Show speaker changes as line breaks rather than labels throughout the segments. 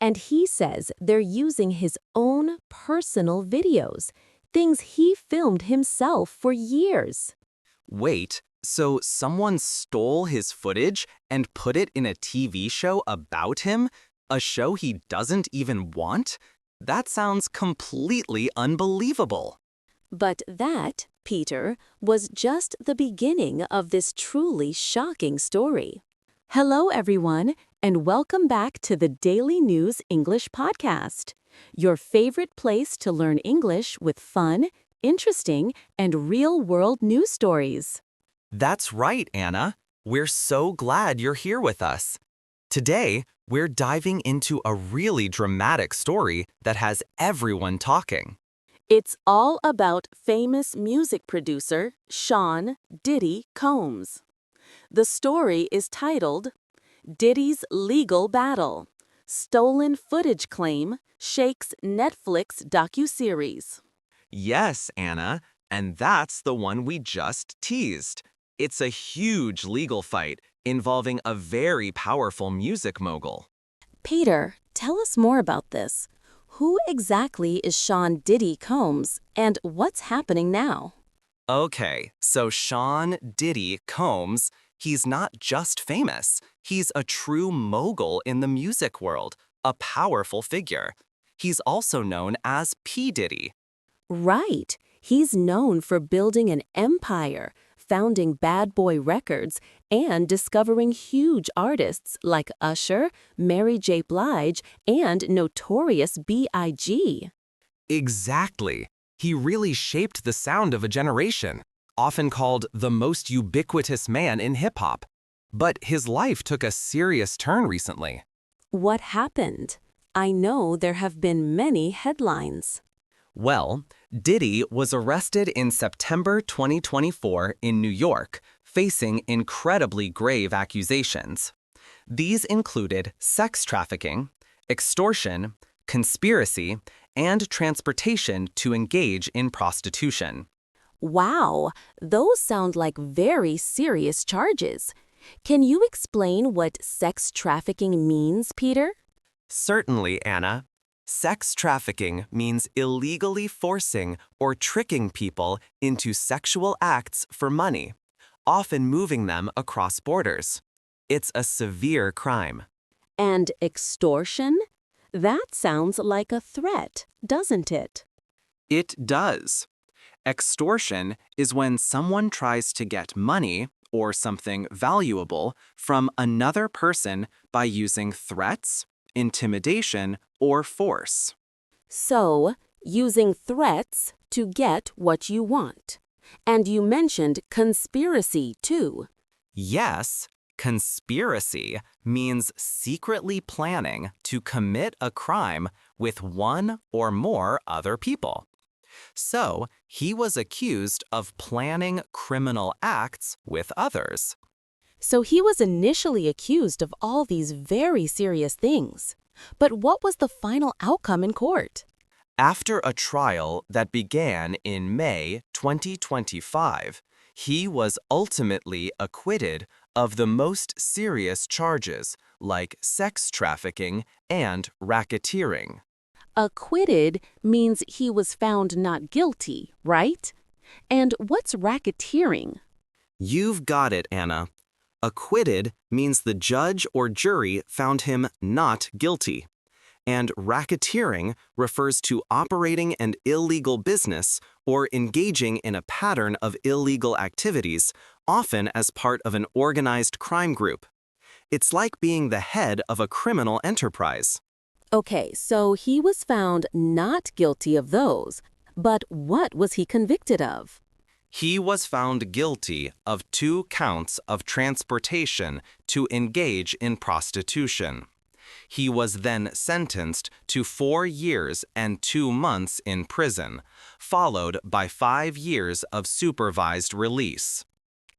And he says they're using his own personal videos, things he filmed himself for years.
Wait, so someone stole his footage and put it in a TV show about him? A show he doesn't even want? That sounds completely unbelievable.
But that, Peter, was just the beginning of this truly shocking story. Hello, everyone, and welcome back to the Daily News English Podcast, your favorite place to learn English with fun, interesting, and real-world news stories.
That's right, Anna. We're so glad you're here with us. Today, we're diving into a really dramatic story that has everyone talking.
It's all about famous music producer Sean "Diddy" Combs. The story is titled, Diddy's Legal Battle. Stolen Footage Claim Shakes Netflix Docuseries.
Yes, Anna, and that's the one we just teased. It's a huge legal fight involving a very powerful music mogul.
Peter, tell us more about this. Who exactly is Sean "Diddy" Combs, and what's happening now?
Okay, so Sean Diddy Combs, he's not just famous. He's a true mogul in the music world, a powerful figure. He's also known as P. Diddy.
Right. He's known for building an empire, founding Bad Boy Records, and discovering huge artists like Usher, Mary J. Blige, and Notorious B.I.G.
Exactly. He really shaped the sound of a generation, often called the most ubiquitous man in hip-hop. But his life took a serious turn recently.
What happened? I know there have been many headlines.
Well, Diddy was arrested in September 2024 in New York, facing incredibly grave accusations. These included sex trafficking, extortion, conspiracy, and transportation to engage in prostitution.
Wow, those sound like very serious charges. Can you explain what sex trafficking means, Peter?
Certainly, Anna. Sex trafficking means illegally forcing or tricking people into sexual acts for money, often moving them across borders. It's a severe crime.
And extortion? That sounds like a threat, doesn't it?
It does. Extortion is when someone tries to get money or something valuable from another person by using threats, intimidation, or force.
So, using threats to get what you want. And you mentioned conspiracy, too.
Yes, conspiracy means secretly planning to commit a crime with one or more other people. So, he was accused of planning criminal acts with others.
So he was initially accused of all these very serious things. But what was the final outcome in court?
After a trial that began in May 2025, he was ultimately acquitted of the most serious charges like sex trafficking and racketeering.
Acquitted means he was found not guilty, right? And what's racketeering?
You've got it, Anna. Acquitted means the judge or jury found him not guilty. And racketeering refers to operating an illegal business or engaging in a pattern of illegal activities, often as part of an organized crime group. It's like being the head of a criminal enterprise.
Okay, so he was found not guilty of those. But what was he convicted of?
He was found guilty of 2 counts of transportation to engage in prostitution. He was then sentenced to 4 years and 2 months in prison, followed by 5 years of supervised release.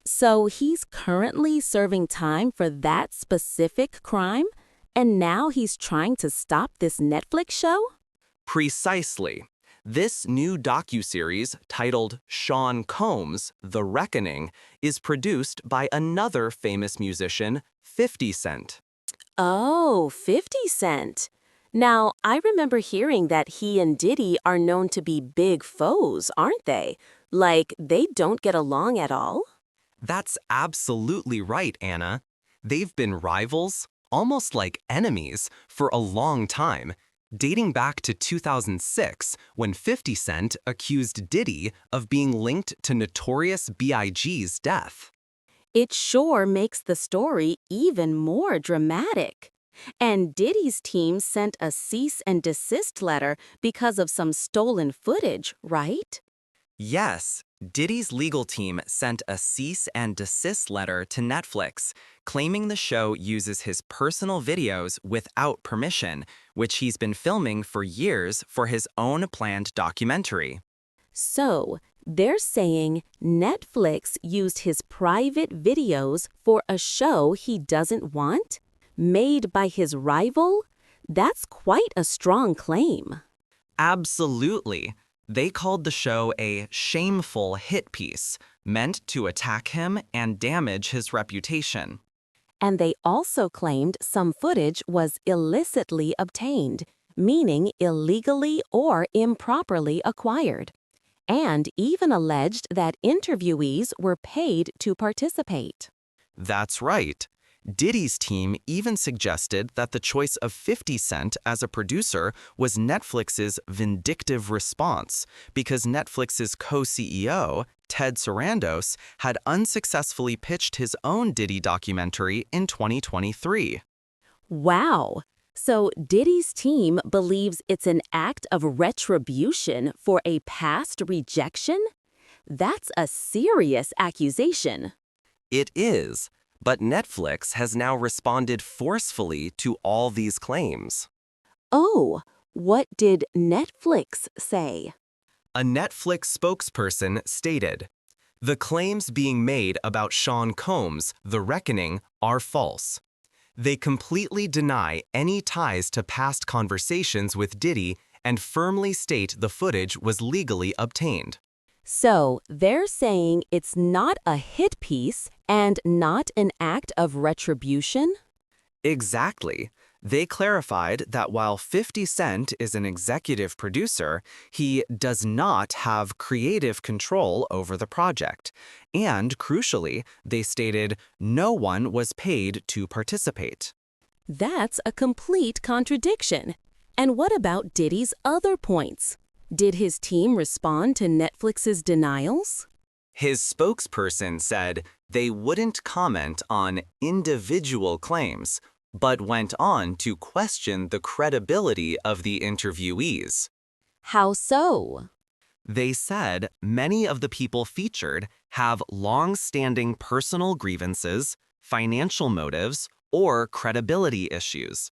So he's currently serving time for that specific crime? And now he's trying to stop this Netflix show?
Precisely. This new docuseries titled Sean Combs: The Reckoning is produced by another famous musician, 50 Cent.
Oh, 50 Cent. Now, I remember hearing that he and Diddy are known to be big foes, aren't they? Like, they don't get along at all?
That's absolutely right, Anna. They've been rivals, almost like enemies, for a long time, dating back to 2006 when 50 Cent accused Diddy of being linked to Notorious B.I.G.'s death.
It sure makes the story even more dramatic. And Diddy's team sent a cease and desist letter because of some stolen footage, right?
Yes, Diddy's legal team sent a cease and desist letter to Netflix, claiming the show uses his personal videos without permission, which he's been filming for years for his own planned documentary.
So, they're saying Netflix used his private videos for a show he doesn't want, made by his rival? That's quite a strong claim.
Absolutely. They called the show a shameful hit piece, meant to attack him and damage his reputation.
And they also claimed some footage was illicitly obtained, meaning illegally or improperly acquired, and even alleged that interviewees were paid to participate.
That's right. Diddy's team even suggested that the choice of 50 Cent as a producer was Netflix's vindictive response because Netflix's co-CEO, Ted Sarandos, had unsuccessfully pitched his own Diddy documentary in 2023.
Wow! So Diddy's team believes it's an act of retribution for a past rejection? That's a serious accusation.
It is, but Netflix has now responded forcefully to all these claims.
Oh, what did Netflix say?
A Netflix spokesperson stated, "The claims being made about Sean Combs' The Reckoning are false. They completely deny any ties to past conversations with Diddy and firmly state the footage was legally obtained."
So they're saying it's not a hit piece and not an act of retribution?
Exactly. They clarified that while 50 Cent is an executive producer, he does not have creative control over the project. And crucially, they stated no one was paid to participate.
That's a complete contradiction. And what about Diddy's other points? Did his team respond to Netflix's denials?
His spokesperson said they wouldn't comment on individual claims, but went on to question the credibility of the interviewees.
How so?
They said many of the people featured have long-standing personal grievances, financial motives, or credibility issues.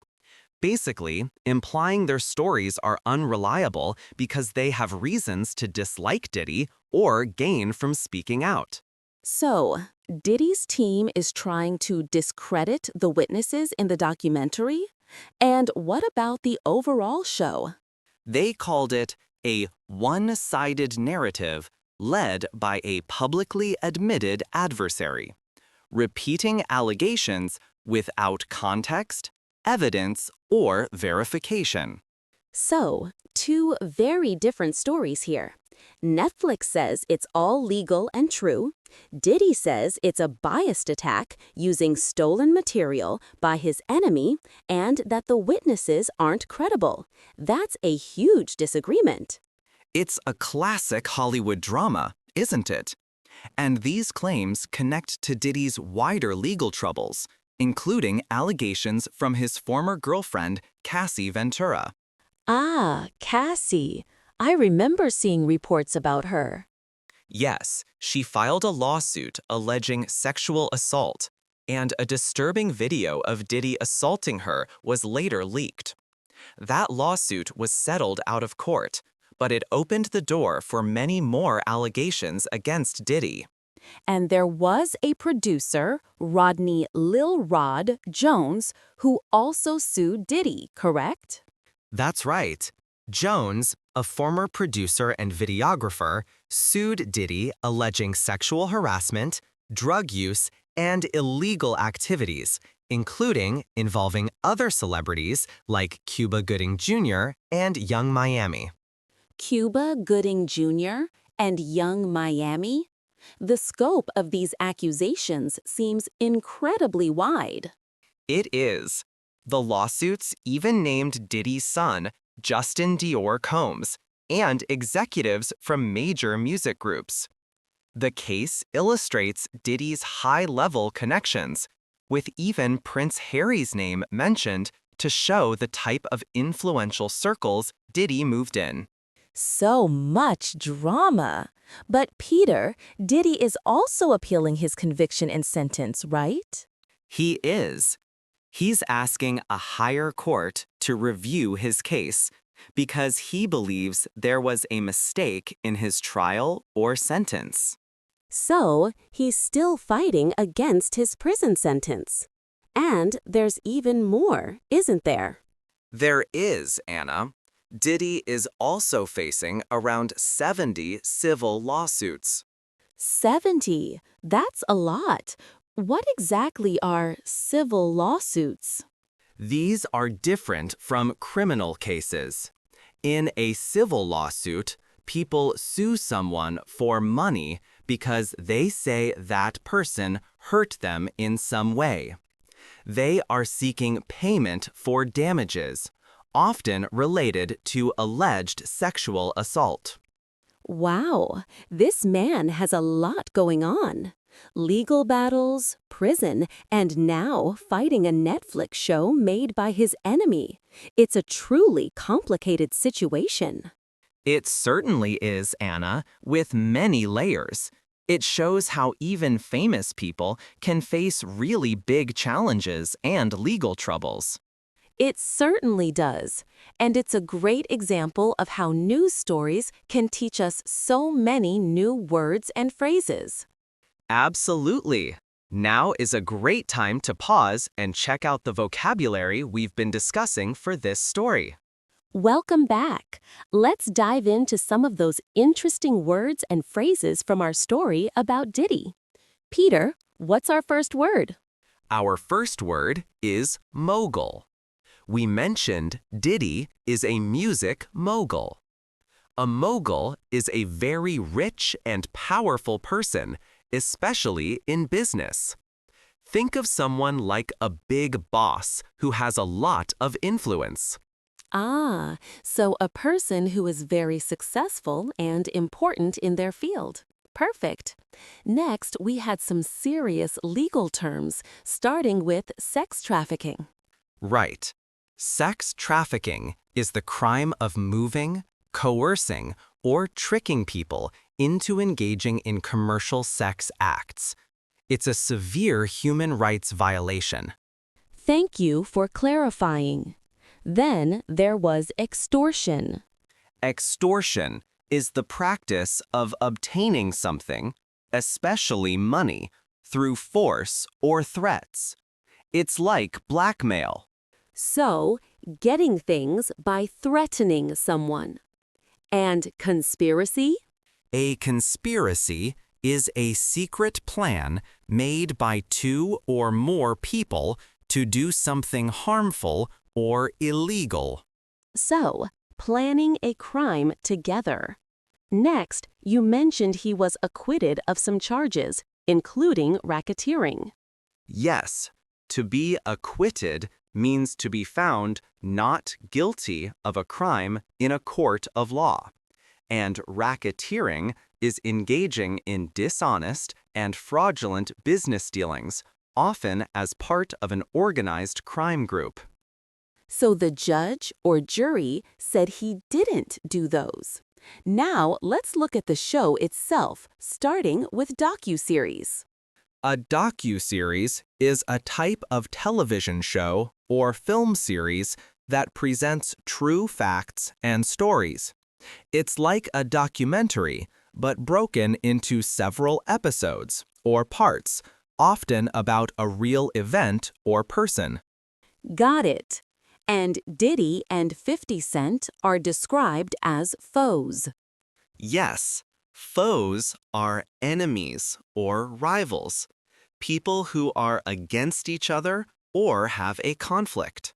Basically, implying their stories are unreliable because they have reasons to dislike Diddy or gain from speaking out.
So, Diddy's team is trying to discredit the witnesses in the documentary? And what about the overall show?
They called it a one-sided narrative led by a publicly admitted adversary, repeating allegations without context, evidence, or verification.
So, two very different stories here. Netflix says it's all legal and true. Diddy says it's a biased attack using stolen material by his enemy and that the witnesses aren't credible. That's a huge disagreement.
It's a classic Hollywood drama, isn't it? And these claims connect to Diddy's wider legal troubles, including allegations from his former girlfriend, Cassie Ventura.
Ah, Cassie. I remember seeing reports about her.
Yes, she filed a lawsuit alleging sexual assault, and a disturbing video of Diddy assaulting her was later leaked. That lawsuit was settled out of court, but it opened the door for many more allegations against Diddy.
And there was a producer, Rodney Lil Rod Jones, who also sued Diddy, correct?
That's right. Jones, a former producer and videographer, sued Diddy alleging sexual harassment, drug use, and illegal activities, including involving other celebrities like Cuba Gooding Jr. and Young Miami.
Cuba Gooding Jr. and Young Miami? The scope of these accusations seems incredibly wide.
It is. The lawsuits even named Diddy's son, Justin Dior Combs, and executives from major music groups. The case illustrates Diddy's high-level connections, with even Prince Harry's name mentioned to show the type of influential circles Diddy moved in.
So much drama. But Peter, Diddy is also appealing his conviction and sentence, right?
He is. He's asking a higher court to review his case because he believes there was a mistake in his trial or sentence.
So, he's still fighting against his prison sentence. And there's even more, isn't there?
There is, Anna. Diddy is also facing around 70 civil lawsuits.
70. That's a lot. What exactly are civil lawsuits?
These are different from criminal cases. In a civil lawsuit, people sue someone for money because they say that person hurt them in some way. They are seeking payment for damages, often related to alleged sexual assault.
Wow, this man has a lot going on. Legal battles, prison, and now fighting a Netflix show made by his enemy. It's a truly complicated situation.
It certainly is, Anna, with many layers. It shows how even famous people can face really big challenges and legal troubles.
It certainly does. And it's a great example of how news stories can teach us so many new words and phrases.
Absolutely. Now is a great time to pause and check out the vocabulary we've been discussing for this story.
Welcome back. Let's dive into some of those interesting words and phrases from our story about Diddy. Peter, what's our first word?
Our first word is mogul. We mentioned Diddy is a music mogul. A mogul is a very rich and powerful person, especially in business. Think of someone like a big boss who has a lot of influence.
Ah, so a person who is very successful and important in their field. Perfect. Next, we had some serious legal terms, starting with sex trafficking.
Right. Sex trafficking is the crime of moving, coercing, or tricking people into engaging in commercial sex acts. It's a severe human rights violation.
Thank you for clarifying. Then there was extortion.
Extortion is the practice of obtaining something, especially money, through force or threats. It's like blackmail.
So, getting things by threatening someone. And conspiracy?
A conspiracy is a secret plan made by two or more people to do something harmful or illegal.
So, planning a crime together. Next, you mentioned he was acquitted of some charges, including racketeering.
Yes, to be acquitted means to be found not guilty of a crime in a court of law. And racketeering is engaging in dishonest and fraudulent business dealings, often as part of an organized crime group.
So the judge or jury said he didn't do those. Now let's look at the show itself, starting with docuseries.
A docuseries is a type of television show or film series that presents true facts and stories. It's like a documentary, but broken into several episodes or parts, often about a real event or person.
Got it. And Diddy and 50 Cent are described as foes.
Yes, foes are enemies or rivals, people who are against each other or have a conflict.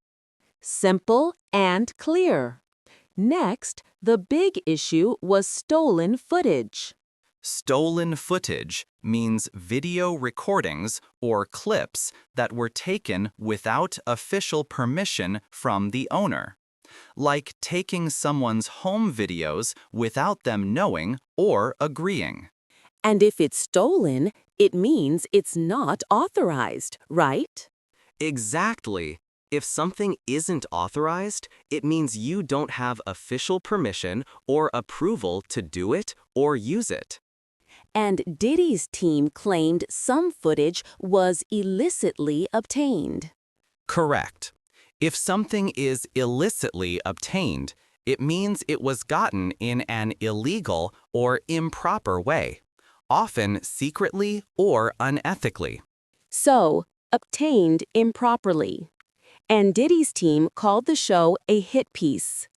Simple and clear. Next, the big issue was stolen footage.
Stolen footage means video recordings or clips that were taken without official permission from the owner, like taking someone's home videos without them knowing or agreeing.
And if it's stolen, it means it's not authorized, right?
Exactly. If something isn't authorized, it means you don't have official permission or approval to do it or use it.
And Diddy's team claimed some footage was illicitly obtained.
Correct. If something is illicitly obtained, it means it was gotten in an illegal or improper way, often secretly or unethically.
So, obtained improperly. And Diddy's team called the show a hit piece.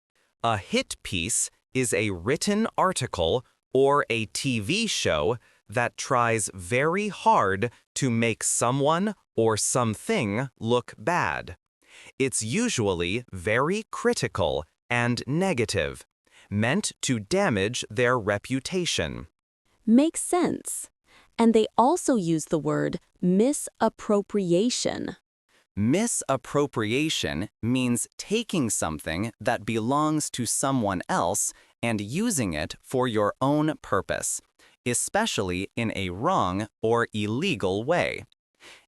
A hit piece is a written article or a TV show that tries very hard to make someone or something look bad. It's usually very critical and negative, meant to damage their reputation.
Makes sense. And they also use the word misappropriation.
Misappropriation means taking something that belongs to someone else and using it for your own purpose, especially in a wrong or illegal way.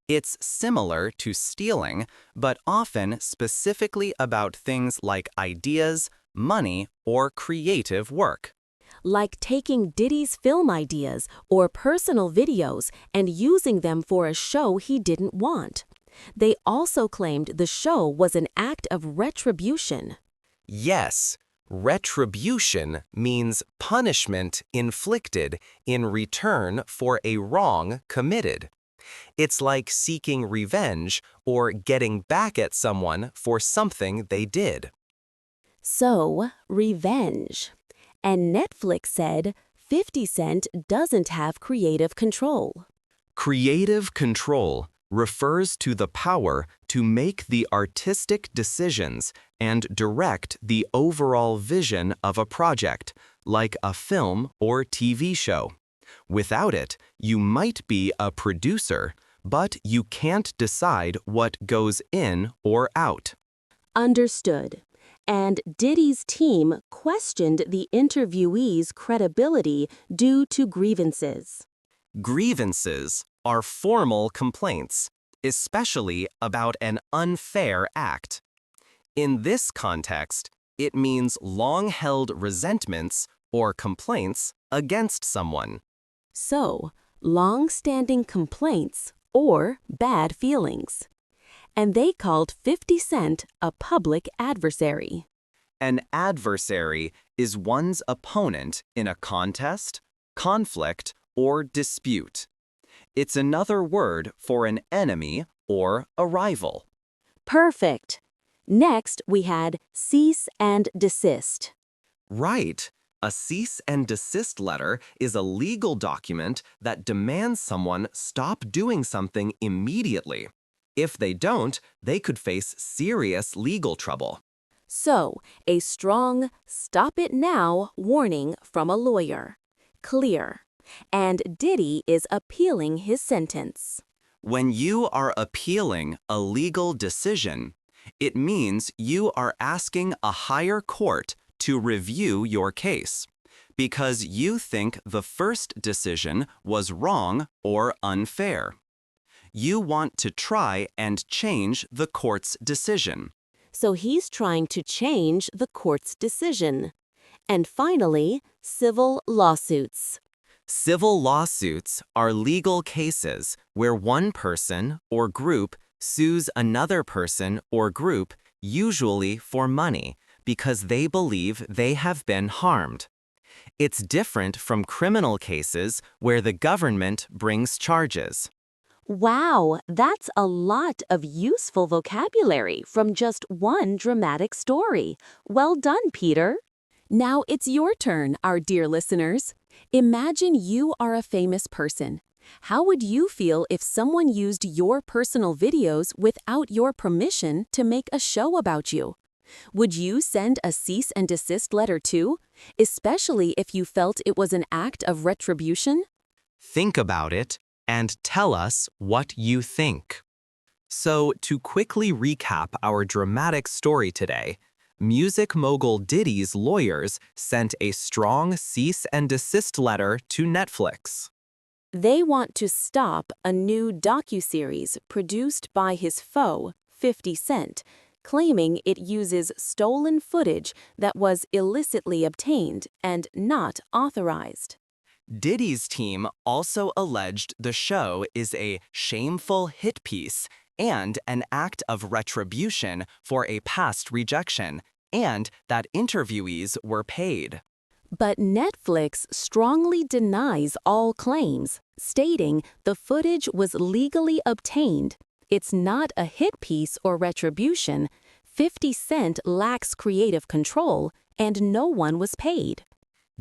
It's similar to stealing, but often specifically about things like ideas, money, or creative work.
Like taking Diddy's film ideas or personal videos and using them for a show he didn't want. They also claimed the show was an act of retribution.
Yes, retribution means punishment inflicted in return for a wrong committed. It's like seeking revenge or getting back at someone for something they did.
So, revenge. And Netflix said 50 Cent doesn't have creative control.
Creative control refers to the power to make the artistic decisions and direct the overall vision of a project, like a film or TV show. Without it, you might be a producer, but you can't decide what goes in or out.
Understood. And Diddy's team questioned the interviewee's credibility due to grievances.
Grievances are formal complaints, especially about an unfair act. In this context, it means long-held resentments or complaints against someone.
So, long-standing complaints or bad feelings. And they called 50 Cent a public adversary.
An adversary is one's opponent in a contest, conflict, or dispute. It's another word for an enemy or a rival.
Perfect. Next, we had cease and desist.
Right. A cease-and-desist letter is a legal document that demands someone stop doing something immediately. If they don't, they could face serious legal trouble.
So, a strong stop it now warning from a lawyer. Clear. And Diddy is appealing his sentence.
When you are appealing a legal decision, it means you are asking a higher court to review your case because you think the first decision was wrong or unfair. You want to try and change the court's decision.
So he's trying to change the court's decision. And finally, civil lawsuits.
Civil lawsuits are legal cases where one person or group sues another person or group, usually for money, because they believe they have been harmed. It's different from criminal cases where the government brings charges.
Wow, that's a lot of useful vocabulary from just one dramatic story. Well done, Peter. Now it's your turn, our dear listeners. Imagine you are a famous person. How would you feel if someone used your personal videos without your permission to make a show about you? Would you send a cease and desist letter too, especially if you felt it was an act of retribution?
Think about it and tell us what you think. So, to quickly recap our dramatic story today, music mogul Diddy's lawyers sent a strong cease and desist letter to Netflix.
They want to stop a new docuseries produced by his foe, 50 Cent, claiming it uses stolen footage that was illicitly obtained and not authorized.
Diddy's team also alleged the show is a shameful hit piece and an act of retribution for a past rejection, and that interviewees were paid.
But Netflix strongly denies all claims, stating the footage was legally obtained. It's not a hit piece or retribution. 50 Cent lacks creative control, and no one was paid.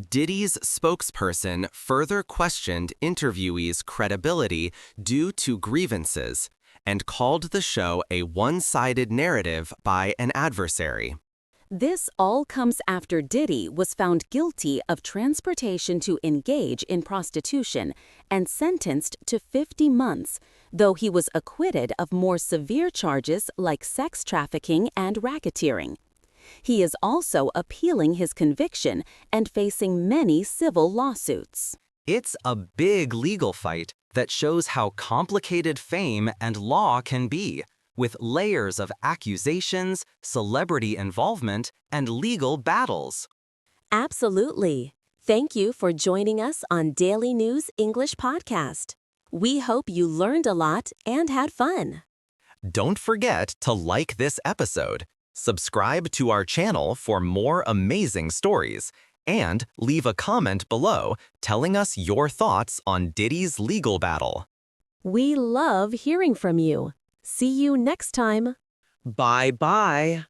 Diddy's spokesperson further questioned interviewees' credibility due to grievances and called the show a one-sided narrative by an adversary.
This all comes after Diddy was found guilty of transportation to engage in prostitution and sentenced to 50 months, though he was acquitted of more severe charges like sex trafficking and racketeering. He is also appealing his conviction and facing many civil lawsuits.
It's a big legal fight that shows how complicated fame and law can be, with layers of accusations, celebrity involvement, and legal battles.
Absolutely. Thank you for joining us on Daily News English Podcast. We hope you learned a lot and had fun.
Don't forget to like this episode, subscribe to our channel for more amazing stories, and leave a comment below telling us your thoughts on Diddy's legal battle.
We love hearing from you. See you next time.
Bye-bye.